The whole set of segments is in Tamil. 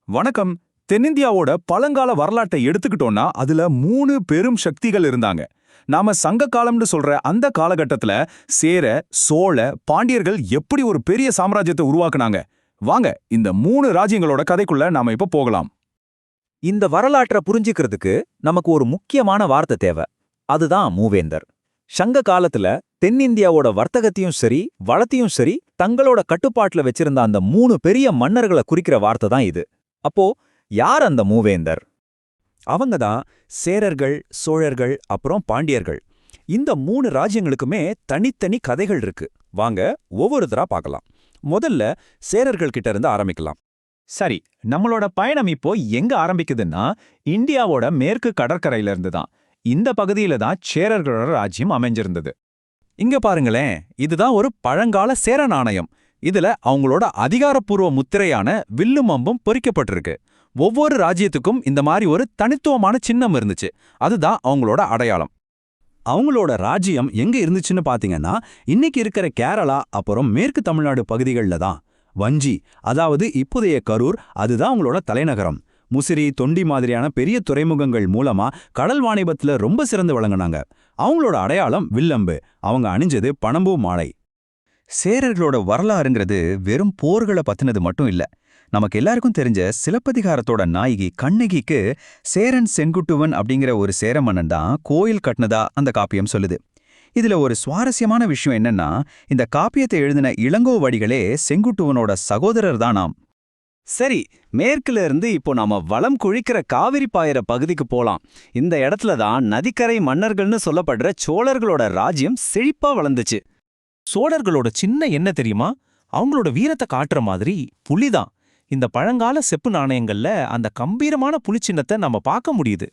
வணக்கம். தென்னிந்தியாவோட பழங்கால வரலாற்றை எடுத்துக்கிட்டோம்னா அதுல 3 பெரும் சக்திகள் இருந்தாங்க. நாம சங்க காலம்னு சொல்ற அந்த காலகட்டத்துல சேர, சோழ, பாண்டியர்கள் எப்படி ஒரு பெரிய சாம்ராஜ்யத்தை உருவாக்குனாங்க. வாங்க இந்த 3 ராஜ்யங்களோட கதைக்குள்ள நாம இப்ப போகலாம். இந்த வரலாற்றை புரிஞ்சுக்கிறதுக்கு நமக்கு ஒரு முக்கியமான வார்த்தை தேவை. அதுதான் மூவேந்தர். சங்க காலத்துல தென்னிந்தியாவோட வர்த்தகத்தையும் சரி வளத்தையும் சரி தங்களோட கட்டுப்பாட்டுல வச்சிருந்த அந்த 3 பெரிய மன்னர்களை குறிக்கிற வார்த்தை தான் இது. அப்போ யார் அந்த மூவேந்தர்? அவங்க தான் சேரர்கள், சோழர்கள், அப்புறம் பாண்டியர்கள். இந்த 3 ராஜ்யங்களுக்குமே தனித்தனி கதைகள் இருக்கு. வாங்க ஒவ்வொருத்தரா பார்க்கலாம். முதல்ல சேரர்கள் கிட்ட இருந்து ஆரம்பிக்கலாம். சரி, நம்மளோட பயணம் இப்போ எங்க ஆரம்பிக்குதுன்னா இந்தியாவோட மேற்கு கடற்கரையில இருந்து தான். இந்த பகுதியில தான் சேரர்களோட ராஜ்யம் அமைஞ்சிருந்தது. இங்க பாருங்களேன், இதுதான் ஒரு பழங்கால சேர நாணயம். இதுல அவங்களோட அதிகாரப்பூர்வ முத்திரையான வில்லும் அம்பும் பொறிக்கப்பட்டிருக்கு. ஒவ்வொரு ராஜ்யத்துக்கும் இந்த மாதிரி ஒரு தனித்துவமான சின்னம் இருந்துச்சு. அதுதான் அவங்களோட அடையாளம். அவங்களோட ராஜ்யம் எங்க இருந்துச்சுன்னு பாத்தீங்கன்னா இன்னைக்கு இருக்கிற கேரளா அப்புறம் மேற்கு தமிழ்நாடு பகுதிகளில் தான். வஞ்சி, அதாவது இப்போதைய கரூர், அதுதான் அவங்களோட தலைநகரம். முசிறி, தொண்டி மாதிரியான பெரிய துறைமுகங்கள் மூலமா கடல் வாணிபத்துல ரொம்ப சிறந்து விளங்குனாங்க. அவங்களோட அடையாளம் வில்லம்பு. அவங்க அணிஞ்சது பனம்பூ மாலை. சேரர்களோட வரலாறுங்கிறது வெறும் போர்களை பத்தினது மட்டும் இல்ல. நமக்கு எல்லாருக்கும் தெரிஞ்ச சிலப்பதிகாரத்தோட நாயகி கண்ணகிக்கு சேரன் செங்குட்டுவன் அப்படிங்கிற ஒரு சேர மன்னன் தான் கோயில் கட்டினதா அந்த காப்பியம் சொல்லுது. இதுல ஒரு சுவாரஸ்யமான விஷயம் என்னன்னா, இந்த காப்பியத்தை எழுதின இளங்கோவடிகளே செங்குட்டுவனோட சகோதரர் தானாம். சரி, மேற்குல இருந்து இப்போ நாம வளம் குழிக்கிற காவிரி பாயிற பகுதிக்கு போலாம். இந்த இடத்துல தான் நதிக்கரை மன்னர்கள்னு சொல்லப்படுற சோழர்களோட ராஜ்யம் செழிப்பா வளர்ந்துச்சு. சோழர்களோட சின்ன என்ன தெரியுமா? அவங்களோட வீரத்தை காட்டுற மாதிரி புலிதான். இந்த பழங்கால செப்பு நாணயங்கள்ல அந்த கம்பீரமான புலிச்சின்னத்தை நம்ம பார்க்க முடியுது.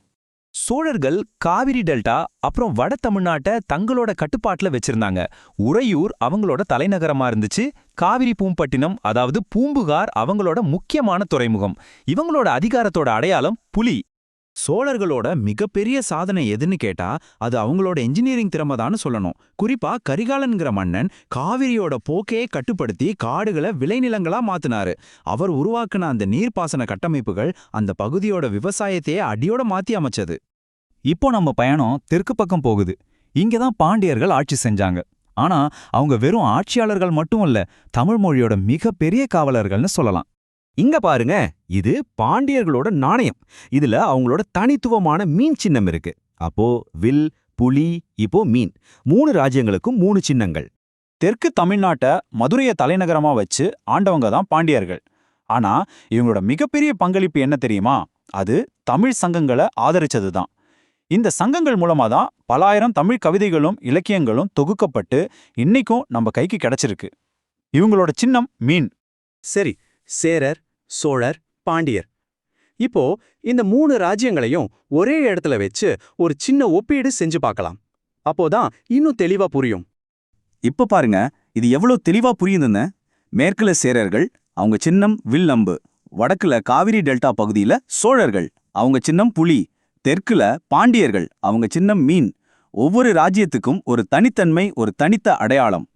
சோழர்கள் காவிரி டெல்டா அப்புறம் வட தமிழ்நாட்டை தங்களோட கட்டுப்பாட்டுல வச்சிருந்தாங்க. உறையூர் அவங்களோட தலைநகரமா இருந்துச்சு. காவிரி பூம்பட்டினம், அதாவது பூம்புகார், அவங்களோட முக்கியமான துறைமுகம். இவங்களோட அதிகாரத்தோட அடையாளம் புலி. சோழர்களோட மிகப்பெரிய சாதனை எதுன்னு கேட்டா அது அவங்களோட என்ஜினியரிங் திறமைதான்னு சொல்லணும். குறிப்பா கரிகாலன்கிற மன்னன் காவிரியோட போக்கையே கட்டுப்படுத்தி காடுகளை விளைநிலங்களா மாத்தினாரு. அவர் உருவாக்குன அந்த நீர்ப்பாசன கட்டமைப்புகள் அந்த பகுதியோட விவசாயத்தையே அடியோட மாத்தி அமைச்சது. இப்போ நம்ம பயணம் தெற்கு பக்கம் போகுது. இங்கதான் பாண்டியர்கள் ஆட்சி செஞ்சாங்க. ஆனா அவங்க வெறும் ஆட்சியாளர்கள் மட்டும் இல்ல, தமிழ் மொழியோட மிகப்பெரிய காவலர்கள்னு சொல்லலாம். இங்க பாருங்க, இது பாண்டியர்களோட நாணயம். இதுல அவங்களோட தனித்துவமான மீன் சின்னம் இருக்கு. அப்போ வில், புலி, இப்போ மீன். 3 ராஜ்யங்களுக்கும் 3 சின்னங்கள். தெற்கு தமிழ்நாட்டை மதுரையை தலைநகரமா வச்சு ஆண்டவங்க தான் பாண்டியர்கள். ஆனா இவங்களோட மிகப்பெரிய பங்களிப்பு என்ன தெரியுமா? அது தமிழ் சங்கங்களை ஆதரிச்சது தான். இந்த சங்கங்கள் மூலமா தான் பலாயிரம் தமிழ் கவிதைகளும் இலக்கியங்களும் தொகுக்கப்பட்டு இன்னைக்கும் நம்ம கைக்கு கிடைச்சிருக்கு. இவங்களோட சின்னம் மீன். சரி, சேரர், சோழர், பாண்டியர். இப்போ இந்த 3 ராஜ்யங்களையும் ஒரே இடத்துல வச்சு ஒரு சின்ன ஒப்பீடு செஞ்சு பார்க்கலாம். அப்போதான் இன்னும் தெளிவா புரியும். இப்ப பாருங்க, இது எவ்வளவு தெளிவா புரியுதுன்னு. மேற்குல சேரர்கள், அவங்க சின்னம் வில் அம்பு. வடக்குல காவிரி டெல்டா பகுதியில சோழர்கள், அவங்க சின்னம் புலி. தெற்குல பாண்டியர்கள், அவங்க சின்னம் மீன். ஒவ்வொரு ராஜ்யத்துக்கும் ஒரு தனித்தன்மை, ஒரு தனித்த அடையாளம்.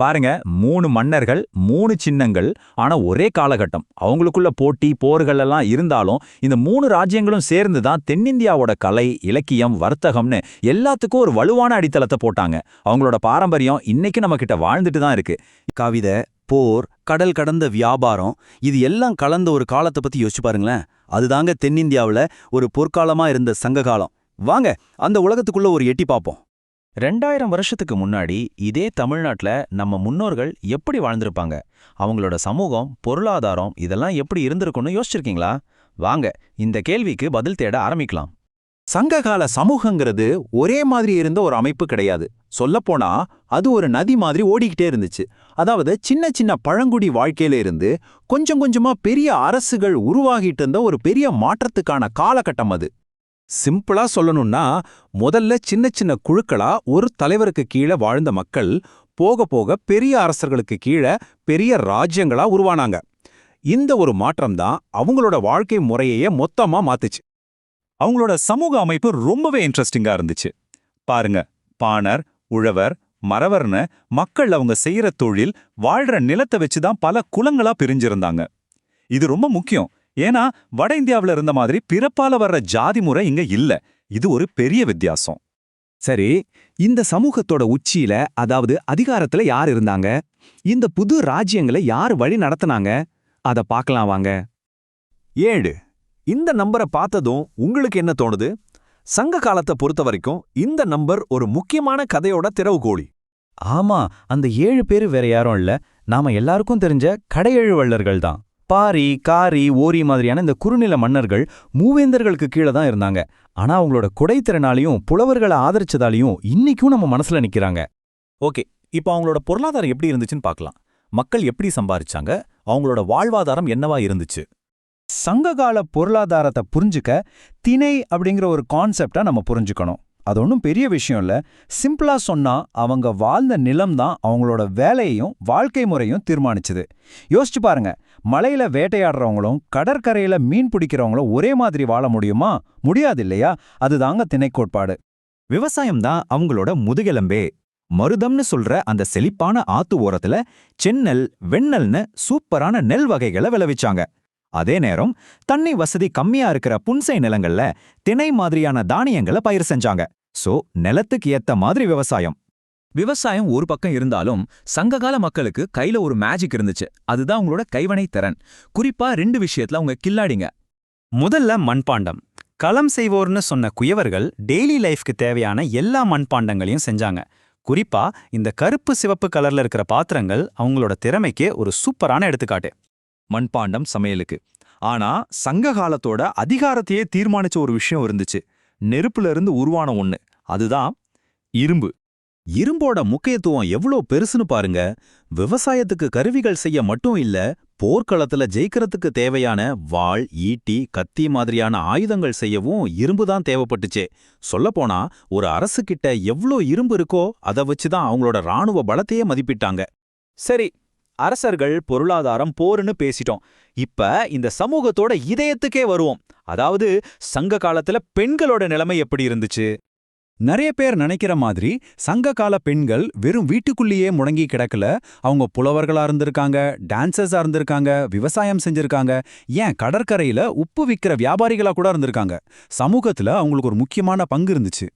பாருங்க, 3 மன்னர்கள், 3 சின்னங்கள், ஆனா ஒரே காலகட்டம். அவங்களுக்குள்ள போட்டி போர்கள் எல்லாம் இருந்தாலும் இந்த 3 ராஜ்யங்களும் சேர்ந்து தான் தென்னிந்தியாவோட கலை, இலக்கியம், வர்த்தகம்னு எல்லாத்துக்கும் ஒரு வலுவான அடித்தளத்தை போட்டாங்க. அவங்களோட பாரம்பரியம் இன்னைக்கு நம்ம கிட்ட வாழ்ந்துட்டு தான் இருக்கு. கவிதை, போர், கடல் கடந்த வியாபாரம், இது எல்லாம் கலந்த ஒரு காலத்தை பத்தி யோசிச்சு பாருங்களேன். அதுதாங்க தென்னிந்தியாவுல ஒரு பொற்காலமா இருந்த சங்க காலம். வாங்க அந்த உலகத்துக்குள்ள ஒரு எட்டி பார்ப்போம். 2000 வருஷத்துக்கு முன்னாடி இதே தமிழ்நாட்டுல நம்ம முன்னோர்கள் எப்படி வாழ்ந்திருப்பாங்க? அவங்களோட சமூகம், பொருளாதாரம் இதெல்லாம் எப்படி இருந்திருக்குன்னு யோசிச்சிருக்கீங்களா? வாங்க இந்த கேள்விக்கு பதில் தேட ஆரம்பிக்கலாம். சங்ககால சமூகங்கிறது ஒரே மாதிரி இருந்த ஒரு அமைப்பு கிடையாது. சொல்லப்போனா அது ஒரு நதி மாதிரி ஓடிக்கிட்டே இருந்துச்சு. அதாவது சின்ன சின்ன பழங்குடி வாழ்க்கையில இருந்து கொஞ்சம் கொஞ்சமா பெரிய அரசுகள் உருவாகிட்டு இருந்த ஒரு பெரிய மாற்றத்துக்கான காலகட்டம் அது. சிம்பிளா சொல்லணும்னா, முதல்ல சின்ன சின்ன குழுக்களா ஒரு தலைவருக்கு கீழே வாழ்ந்த மக்கள் போக போக பெரிய அரசர்களுக்கு கீழே பெரிய ராஜ்யங்களா உருவானாங்க. இந்த ஒரு மாற்றம் தான் அவங்களோட வாழ்க்கை முறையையே மொத்தமா மாத்துச்சு. அவங்களோட சமூக அமைப்பு ரொம்பவே இன்ட்ரெஸ்டிங்கா இருந்துச்சு. பாருங்க, பாணர், உழவர், மறவர்னு மக்கள் அவங்க செய்யற தொழில், வாழ்ற நிலத்தை வச்சுதான் பல குலங்களா பிரிஞ்சிருந்தாங்க. இது ரொம்ப முக்கியம். ஏன்னா வட இந்தியாவுல இருந்த மாதிரி பிறப்பால வர்ற ஜாதி முறை இங்க இல்ல. இது ஒரு பெரிய வித்தியாசம். சரி, இந்த சமூகத்தோட உச்சியில, அதாவது அதிகாரத்துல யார் இருந்தாங்க? இந்த புது ராஜ்யங்களை யார் வழி நடத்துனாங்க? அத பார்க்கலாம் வாங்க. 7. இந்த நம்பரை பார்த்ததும் உங்களுக்கு என்ன தோணுது? சங்க காலத்தை பொறுத்த வரைக்கும் இந்த நம்பர் ஒரு முக்கியமான கதையோட திறவுகோலி. ஆமா, அந்த 7 பேரு வேற யாரும் இல்ல, நாம எல்லாருக்கும் தெரிஞ்ச கடையெழு வள்ளர்கள் தான். பாரி, காரி, ஓரி மாதிரியான இந்த குறுநில மன்னர்கள் மூவேந்தர்களுக்கு கீழே தான் இருந்தாங்க. ஆனா அவங்களோட கொடைத்திறனாலையும் புலவர்களை ஆதரிச்சதாலையும் இன்னைக்கும் நம்ம மனசுல நிக்கிறாங்க. ஓகே, இப்போ அவங்களோட பொருளாதாரம் எப்படி இருந்துச்சுன்னு பார்க்கலாம். மக்கள் எப்படி சம்பாரிச்சாங்க, அவங்களோட வாழ்வாதாரம் என்னவா இருந்துச்சு? சங்ககால பொருளாதாரத்தை புரிஞ்சுக்க திணை அப்படிங்கிற ஒரு கான்செப்டா நம்ம புரிஞ்சுக்கணும். அது ஒன்றும் பெரிய விஷயம் இல்ல. சிம்பிளா சொன்னா அவங்க வாழ்ந்த நிலம் தான் அவங்களோட வேலையையும் வாழ்க்கை முறையும் தீர்மானிச்சுது. யோசிச்சு பாருங்க, மலையில வேட்டையாடுறவங்களும் கடற்கரையில மீன் பிடிக்கிறவங்களும் ஒரே மாதிரி வாழ முடியுமா? முடியாது இல்லையா? அதுதாங்க திணை கோட்பாடு. விவசாயம் தான் அவங்களோட முதுகெலும்பே. மருதம்னு சொல்ற அந்த செழிப்பான ஆத்து ஓரத்துல செந்நெல், வெண்ணெல்னு சூப்பரான நெல் வகைகளை விளைவிச்சாங்க. அதே நேரம் தண்ணி வசதி கம்மியா இருக்கிற புன்சை நிலங்கள்ல திணை மாதிரியான தானியங்களை பயிர் செஞ்சாங்க. சோ நிலத்துக்கு ஏத்த மாதிரி விவசாயம். விவசாயம் ஒரு பக்கம் இருந்தாலும் சங்ககால மக்களுக்கு கையில ஒரு மேஜிக் இருந்துச்சு. அதுதான் அவங்களோட கைவனை திறன். குறிப்பா 2 விஷயத்துல அவங்க கில்லாடிங்க. முதல்ல மண்பாண்டம். களம் செய்வோர்னு சொன்ன குயவர்கள் டெய்லி லைஃப்க்கு தேவையான எல்லா மண்பாண்டங்களையும் செஞ்சாங்க. குறிப்பா இந்த கருப்பு சிவப்பு கலர்ல இருக்கிற பாத்திரங்கள் அவங்களோட திறமைக்கு ஒரு சூப்பரான எடுத்துக்காட்டு. மண்பாண்டம் சமையலுக்கு. ஆனா சங்க காலத்தோட அதிகாரத்தையே தீர்மானிச்ச ஒரு விஷயம் இருந்துச்சு. நெருப்புல இருந்து உருவான ஒண்ணு, அதுதான் இரும்பு. இரும்போட முக்கியத்துவம் எவ்வளோ பெருசுன்னு பாருங்க. விவசாயத்துக்கு கருவிகள் செய்ய மட்டும் இல்ல, போர்க்களத்துல ஜெயிக்கிறதுக்கு தேவையான வாள், ஈட்டி, கத்தி மாதிரியான ஆயுதங்கள் செய்யவும் இரும்பு தான் தேவைப்பட்டுச்சே. சொல்லப்போனா ஒரு அரசுகிட்ட எவ்வளோ இரும்பு இருக்கோ அதை வச்சுதான் அவங்களோட ராணுவ பலத்தையே மதிப்பிட்டாங்க. சரி, அரசர்கள், பொருளாதாரம், போர்னு பேசிட்டோம். இப்ப இந்த சமூகத்தோட இதயத்துக்கே வருவோம். அதாவது சங்க காலத்துல பெண்களோட நிலைமை எப்படி இருந்துச்சு? நிறைய பேர் நினைக்கிற மாதிரி சங்க கால பெண்கள் வெறும் வீட்டுக்குள்ளேயே முடங்கி கிடக்கல. அவங்க புலவர்களா இருந்திருக்காங்க, டான்சர்ஸா இருந்திருக்காங்க, விவசாயம் செஞ்சிருக்காங்க, ஏன் கடற்கரையில உப்பு விக்கிற வியாபாரிகளா கூட இருந்திருக்காங்க. சமூகத்துல அவங்களுக்கு ஒரு முக்கியமான பங்கு இருந்துச்சு.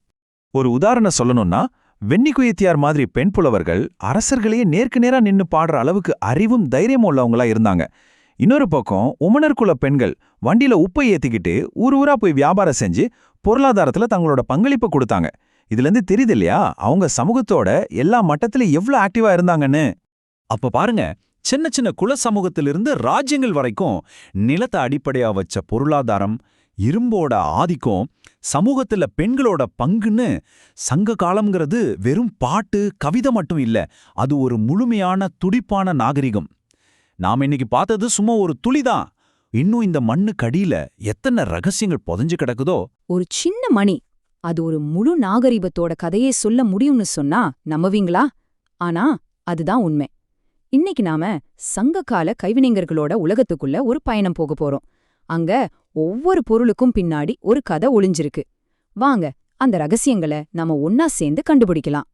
ஒரு உதாரணம் சொல்லணும்னா, வெண்ணிக்குயத்தியார் மாதிரி பெண் புலவர்கள் அரசர்களையே நேருக்கு நேரா நின்னு பாடுற அளவுக்கு அறிவும் தைரியமும் உள்ளவங்களா இருந்தாங்க. இன்னொரு பக்கம் உமனர் குல பெண்கள் வண்டியில உப்பை ஏத்திக்கிட்டு ஊர் ஊரா போய் வியாபாரம் செஞ்சு பொருளாதாரத்துல தங்களோட பங்களிப்பை கொடுத்தாங்க. இதுல இருந்து தெரியுது இல்லையா அவங்க சமூகத்தோட எல்லா மட்டத்திலும் எவ்வளவு ஆக்டிவா இருந்தாங்கன்னு. அப்ப பாருங்க, சின்ன சின்ன குல சமூகத்திலிருந்து ராஜ்யங்கள் வரைக்கும் நிலத்தை அடிப்படையா வச்ச பொருளாதாரம், இரும்போட ஆதிக்கம், சமூகத்துல பெண்களோட பங்குன்னு சங்க காலம்ங்கிறது வெறும் பாட்டு, கவிதை மட்டும் இல்ல, அது ஒரு முழுமையான துடிப்பான நாகரிகம். நாம இன்னைக்கு பார்த்தது சும்மா ஒரு துளிதான். இன்னும் இந்த மண்ணுக்கு அடியில எத்தனை ரகசியங்கள் புதைஞ்சு கிடக்குதோ. ஒரு சின்ன மணி அது ஒரு முழு நாகரிகத்தோட கதையே சொல்ல முடியும்னு சொன்னா நம்புவீங்களா? ஆனா அதுதான் உண்மை. இன்னைக்கு நாம சங்ககால கைவினைஞர்களோட உலகத்துக்குள்ள ஒரு பயணம் போக போறோம். அங்க ஒவ்வொரு பொருளுக்கும் பின்னாடி ஒரு கதை ஒளிஞ்சிருக்கு. வாங்க அந்த ரகசியங்களை நாம ஒன்னா சேர்ந்து கண்டுபிடிக்கலாம்.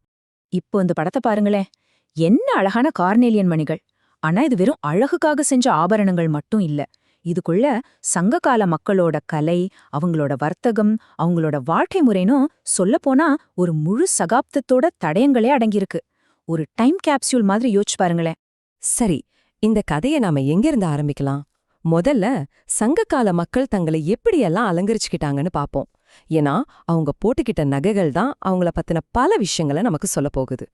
இப்போ இந்த படத்தை பாருங்களேன். என்ன அழகான கார்னேலியன் மணிகள்! ஆனா இது வெறும் அழகுக்காக செஞ்ச ஆபரணங்கள் மட்டும் இல்ல. இதுக்குள்ள சங்ககால மக்களோட கலை, அவங்களோட வர்த்தகம், அவங்களோட வாழ்க்கை முறைனும் சொல்லப்போனா ஒரு முழு சகாப்தத்தோட தடயங்களே அடங்கியிருக்கு. ஒரு டைம் கேப்சூல் மாதிரி யோசிச்சு பாருங்களேன். சரி, இந்த கதையை நாம எங்கிருந்து ஆரம்பிக்கலாம்? முதல்ல சங்ககால மக்கள் தங்களை எப்படியெல்லாம் அலங்கரிச்சுக்கிட்டாங்கன்னு பாப்போம். ஏன்னா அவங்க போட்டுக்கிட்ட நகைகள் தான் அவங்கள பத்தின பல விஷயங்களை நமக்கு சொல்ல போகுது.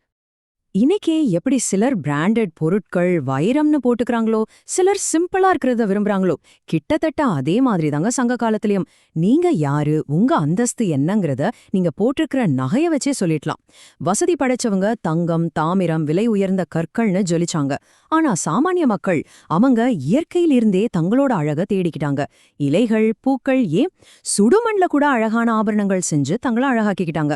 இன்னைக்கே எப்படி சிலர் பிராண்டட் பொருட்கள், வைரம்னு போட்டுக்கிறாங்களோ, சிலர் சிம்பிளா இருக்கிறத விரும்புறாங்களோ, கிட்டத்தட்ட அதே மாதிரி தாங்க சங்க காலத்திலயும். நீங்க யாரு, உங்க அந்தஸ்து என்னங்கிறத நீங்க போட்டிருக்கிற நகைய வச்சே சொல்லிடலாம். வசதி படைச்சவங்க தங்கம், தாமிரம், விலை உயர்ந்த கற்கள்னு ஜொலிச்சாங்க. ஆனா சாமானிய மக்கள் அவங்க இயற்கையிலிருந்தே தங்களோட அழக தேடிக்கிட்டாங்க. இலைகள், பூக்கள், ஏன் சுடுமண்ல கூட அழகான ஆபரணங்கள் செஞ்சு தங்கள அழகாக்கிக்கிட்டாங்க.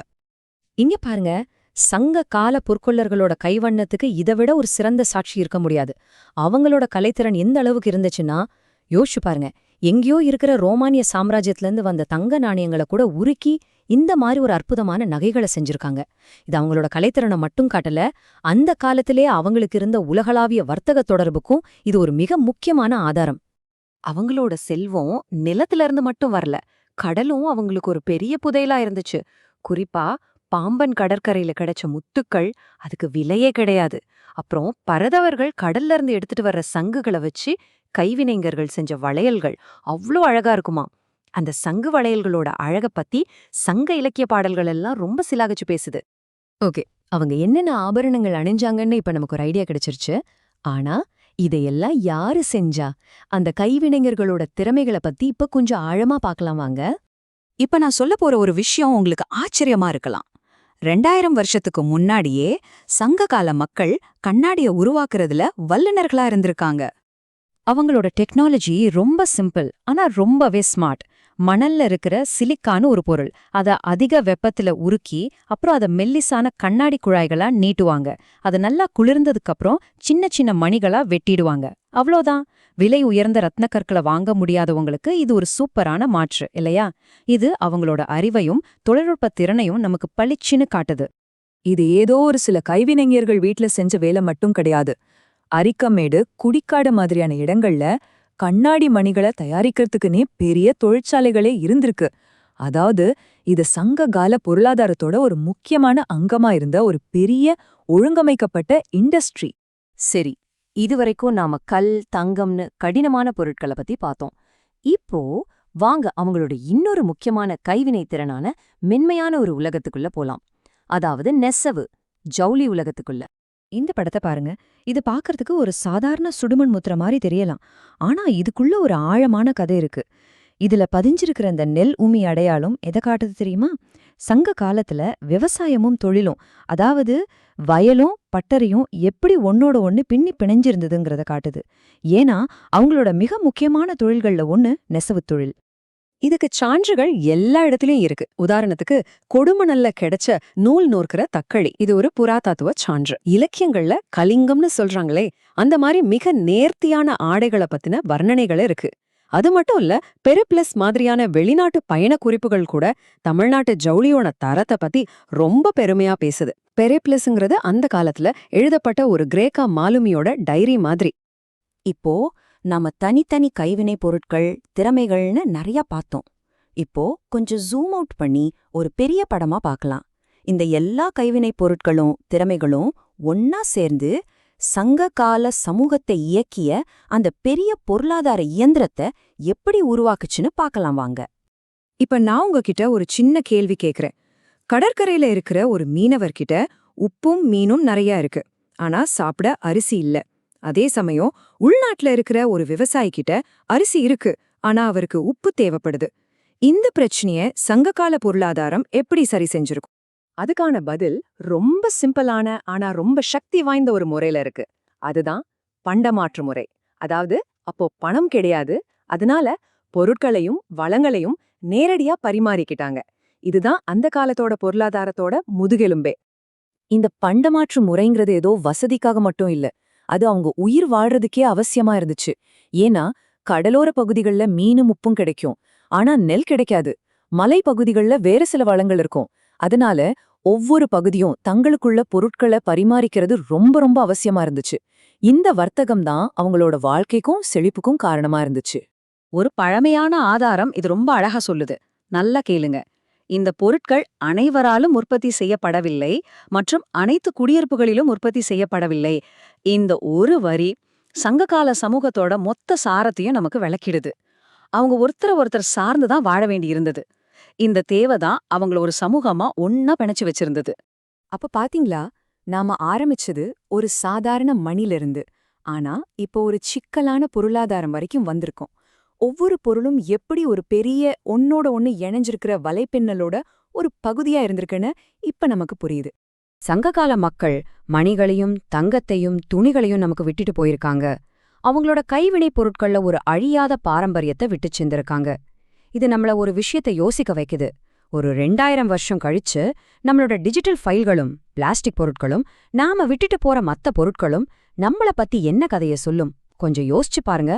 இங்க பாருங்க, சங்க கால பொற்கொள்ளர்களோட கைவண்ணத்துக்கு இதைவிட ஒரு சிறந்த சாட்சி இருக்க முடியாது. அவங்களோட கலைத்திறன் எந்த அளவுக்கு இருந்துச்சுன்னா, யோசிச்சு பாருங்க, எங்கேயோ இருக்கிற ரோமானிய சாம்ராஜ்யத்திலேருந்து வந்த தங்க நாணயங்களை கூட உருக்கி இந்த மாதிரி ஒரு அற்புதமான நகைகளை செஞ்சிருக்காங்க. இது அவங்களோட கலைத்திறனை மட்டும் காட்டல, அந்த காலத்திலே அவங்களுக்கு இருந்த உலகளாவிய வர்த்தக தொடர்புக்கும் இது ஒரு மிக முக்கியமான ஆதாரம். அவங்களோட செல்வம் நிலத்துல இருந்து மட்டும் வரல, கடலும் அவங்களுக்கு ஒரு பெரிய புதையலா இருந்துச்சு. குறிப்பா பாம்பன் கடற்கரையில கிடைச்ச முத்துக்கள், அதுக்கு விலையே கிடையாது. அப்புறம் பரதவர்கள் கடல்ல இருந்து எடுத்துட்டு வர்ற சங்குகளை வச்சு கைவினைஞர்கள் செஞ்ச வளையல்கள் அவ்ளோ அழகா இருக்குமா. அந்த சங்கு வளையல்களோட அழக பத்தி சங்க இலக்கிய பாடல்கள் எல்லாம் ரொம்ப சிலாகிச்சு பேசுது. ஓகே, அவங்க என்னென்ன ஆபரணங்கள் அணிஞ்சாங்கன்னு இப்ப நமக்கு ஒரு ஐடியா கிடைச்சிருச்சு. ஆனா இதையெல்லாம் யாரு செஞ்சா? அந்த கைவினைஞர்களோட திறமைகளை பத்தி இப்ப கொஞ்சம் ஆழமா பார்க்கலாம் வாங்க. இப்ப நான் சொல்ல போற ஒரு விஷயம் உங்களுக்கு ஆச்சரியமா இருக்கலாம். 2000 வருஷத்துக்கு முன்னாடியே சங்ககால மக்கள் கண்ணாடிய உருவாக்குறதுல வல்லுநர்களா இருந்திருக்காங்க. அவங்களோட டெக்னாலஜி ரொம்ப சிம்பிள், ஆனா ரொம்பவே ஸ்மார்ட். மணல்ல இருக்கிற சிலிக்கான்னு ஒரு பொருள், அத அதிக வெப்பத்துல உருக்கி அப்புறம் அத மெல்லிசான கண்ணாடி குழாய்களா நீட்டுவாங்க. அது நல்லா குளிர்ந்ததுக்கு அப்புறம் சின்ன சின்ன மணிகளா வெட்டிடுவாங்க. அவ்வளோதான். விலை உயர்ந்த ரத்னக்கற்களை வாங்க முடியாதவங்களுக்கு இது ஒரு சூப்பரான மாற்று இல்லையா? இது அவங்களோட அறிவையும் தொழில்நுட்ப திறனையும் நமக்கு பளிச்சுன்னு காட்டுது. இது ஏதோ ஒரு சில கைவினைஞர்கள் வீட்ல செஞ்ச வேலை மட்டும் கிடையாது. அரிக்கமேடு, குடிக்காடு மாதிரியான இடங்கள்ல கண்ணாடி மணிகளை தயாரிக்கிறதுக்குன்னே பெரிய தொழிற்சாலைகளே இருந்திருக்கு. அதாவது இது சங்ககால பொருளாதாரத்தோட ஒரு முக்கியமான அங்கமா இருந்த ஒரு பெரிய ஒழுங்கமைக்கப்பட்ட இண்டஸ்ட்ரி. சரி, இதுவரைக்கும் நாம கல், தங்கம்னு கடினமான பொருட்களை பத்தி பார்த்தோம். இப்போ வாங்க அவங்களோட இன்னொரு முக்கியமான கைவினை திறனான மென்மையான ஒரு உலகத்துக்குள்ள போலாம். அதாவது நெசவு, ஜவுளி உலகத்துக்குள்ள. இந்த படத்தை பாருங்க. இது பார்க்கறதுக்கு ஒரு சாதாரண சுடுமண் முத்திரை மாதிரி தெரியலாம். ஆனா இதுக்குள்ள ஒரு ஆழமான கதை இருக்கு. இதுல பதிஞ்சிருக்கிற அந்த நெல் உமி அடையாளம் எதை காட்டுது தெரியுமா? சங்க காலத்துல விவசாயமும் தொழிலும், அதாவது வயலும் பட்டறையும் எப்படி ஒன்னோட ஒன்னு பின்னி பிணைஞ்சிருந்ததுங்கிறத காட்டுது. ஏன்னா அவங்களோட மிக முக்கியமான தொழில்கள்ல ஒன்னு நெசவுத் தொழில். இதுக்கு சான்றுகள் எல்லா இடத்துலயும் இருக்கு. உதாரணத்துக்கு கொடுமணல்ல கிடைச்ச நூல் நூற்கிற தக்களி, இது ஒரு புராதத்துவ சான்று. இலக்கியங்கள்ல கலிங்கம்னு சொல்றாங்களே, அந்த மாதிரி மிக நேர்த்தியான ஆடைகளை பத்தின வர்ணனைகள் இருக்கு. அது மட்டும் இல்ல, பெரிப்ளஸ் மாதிரியான வெளிநாட்டு பயண குறிப்புகள் கூட தமிழ்நாட்டு ஜவுளியோட தரத்தை பத்தி ரொம்ப பெருமையா பேசுது. பெரிப்ளஸ்ங்கிறது அந்த காலத்துல எழுதப்பட்ட ஒரு கிரேக்க மாலுமியோட டைரி மாதிரி. இப்போ நாம தனித்தனி கைவினை பொருட்கள், திறமைகள்னு நிறைய பார்த்தோம். இப்போ கொஞ்சம் ஜூம் அவுட் பண்ணி ஒரு பெரிய படமா பார்க்கலாம். இந்த எல்லா கைவினை பொருட்களும் திறமைகளும் ஒன்னா சேர்ந்து சங்ககால சமூகத்தை இயக்கிய அந்த பெரிய பொருளாதார இயந்திரத்தை எப்படி உருவாக்குச்சுன்னு பார்க்கலாம் வாங்க. இப்ப நான் உங்ககிட்ட ஒரு சின்ன கேள்வி கேக்குறேன். கடற்கரையில இருக்கிற ஒரு மீனவர்கிட்ட உப்பும் மீனும் நிறைய இருக்கு, ஆனா சாப்பிட அரிசி இல்ல. அதே சமயம் உள்நாட்டுல இருக்கிற ஒரு விவசாயிகிட்ட அரிசி இருக்கு, ஆனா அவருக்கு உப்பு தேவைப்படுது. இந்த பிரச்சனைய சங்ககால பொருளாதாரம் எப்படி சரி செஞ்சிருக்கும்? அதுக்கான பதில் ரொம்ப சிம்பிளான ஆனா ரொம்ப சக்தி வாய்ந்த ஒரு முறையில இருக்கு. அதுதான் பண்டமாற்று முறை. அதாவது அப்போ பணம் கிடையாது, அதனால பொருட்களையும் வளங்களையும் நேரடியா பரிமாறிக்கிட்டாங்க. இதுதான் அந்த காலத்தோட பொருளாதாரத்தோட முதுகெலும்பே. இந்த பண்டமாற்று முறைங்கிறது ஏதோ வசதிக்காக மட்டும் இல்ல, அது அவங்க உயிர் வாழ்றதுக்கே அவசியமா இருந்துச்சு. ஏன்னா கடலோர பகுதிகள்ல மீனும் உப்பும் கிடைக்கும், ஆனா நெல் கிடைக்காது. மலை பகுதிகள்ல வேற சில வளங்கள் இருக்கும். அதனால ஒவ்வொரு பகுதியும் தங்களுக்குள்ள பொருட்களை பரிமாறிக்கிறது ரொம்ப ரொம்ப அவசியமா இருந்துச்சு. இந்த வர்த்தகம் தான் அவங்களோட வாழ்க்கைக்கும் செழிப்புக்கும் காரணமா இருந்துச்சு. ஒரு பழமையான ஆதாரம் இது ரொம்ப அழகா சொல்லுது. நல்லா கேளுங்க. இந்த பொருட்கள் அனைவராலும் உற்பத்தி செய்யப்படவில்லை மற்றும் அனைத்து குடியிருப்புகளிலும் உற்பத்தி செய்யப்படவில்லை. இந்த ஒரு வரி சங்ககால சமூகத்தோட மொத்த சாரத்தையும் நமக்கு விளக்கிடுது. அவங்க ஒருத்தர் சார்ந்துதான் வாழ வேண்டி இருந்தது. இந்த தேவைதான் அவங்கள ஒரு சமூகமா ஒன்னா பிணைச்சு வச்சிருந்தது. அப்ப பாத்தீங்களா, நாம ஆரம்பிச்சது ஒரு சாதாரண மணிலிருந்து, ஆனா இப்போ ஒரு சிக்கலான பொருளாதாரம் வரைக்கும் வந்திருக்கோம். ஒவ்வொரு பொருளும் எப்படி ஒரு பெரிய ஒன்னோட ஒன்னு இணைஞ்சிருக்கிற வலைப்பின்னலோட ஒரு பகுதியா இருந்திருக்குன்னு இப்ப நமக்கு புரியுது. சங்ககால மக்கள் மணிகளையும் தங்கத்தையும் துணிகளையும் நமக்கு விட்டுட்டு போயிருக்காங்க. அவங்களோட கைவினை பொருட்கள்ல ஒரு அழியாத பாரம்பரியத்தை விட்டு செஞ்சிருக்காங்க. இது நம்மள ஒரு விஷயத்தை யோசிக்க வைக்குது. ஒரு 2000 வருஷம் கழிச்சு நம்மளோட டிஜிட்டல் ஃபைல்களும் பிளாஸ்டிக் பொருட்களும் நாம விட்டுட்டு போற மத்த பொருட்களும் நம்மள பத்தி என்ன கதையை சொல்லும்? கொஞ்சம் யோசிச்சு பாருங்க.